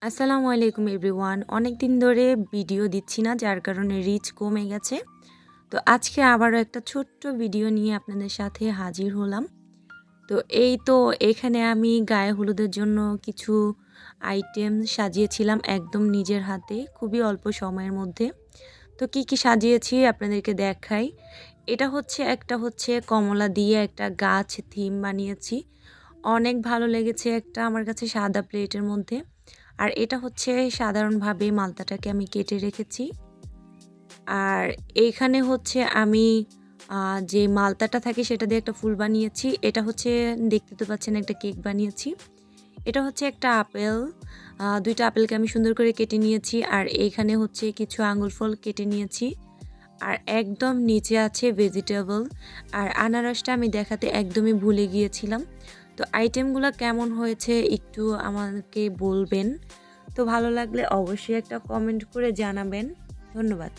আসসালামু আলাইকুম এভরিওয়ান। অনেক দিন ধরে ভিডিও দিচ্ছি না, যার কারণে রিচ কমে গেছে। তো আজকে আবারও একটা ছোট্ট ভিডিও নিয়ে আপনাদের সাথে হাজির হলাম। তো এই তো এখানে আমি গায়ে হলুদের জন্য কিছু আইটেম সাজিয়েছিলাম একদম নিজের হাতে, খুবই অল্প সময়ের মধ্যে। তো কি কি সাজিয়েছি আপনাদেরকে দেখাই। এটা হচ্ছে কমলা দিয়ে একটা গাছ থিম বানিয়েছি। অনেক ভালো লেগেছে একটা আমার কাছে সাদা প্লেটের মধ্যে। আর এটা হচ্ছে সাধারণভাবে মালতাটাকে আমি কেটে রেখেছি। আর এইখানে হচ্ছে আমি যে মালতাটা থাকে সেটা দিয়ে একটা ফুল বানিয়েছি। এটা হচ্ছে দেখতে তো পাচ্ছেন একটা কেক বানিয়েছি। এটা হচ্ছে একটা আপেল। ২ টা আপেলকে আমি সুন্দর করে কেটে নিয়েছি। আর এইখানে হচ্ছে কিছু আঙ্গুর ফল কেটে নিয়েছি। আর একদম নিচে আছে ভেজিটেবল। আর আনারসটা আমি দেখাতে একদমই ভুলে গিয়েছিলাম। তো আইটেমগুলো কেমন হয়েছে একটু আমাকে বলবেন। তো ভালো লাগলে অবশ্যই একটা কমেন্ট করে জানাবেন। ধন্যবাদ।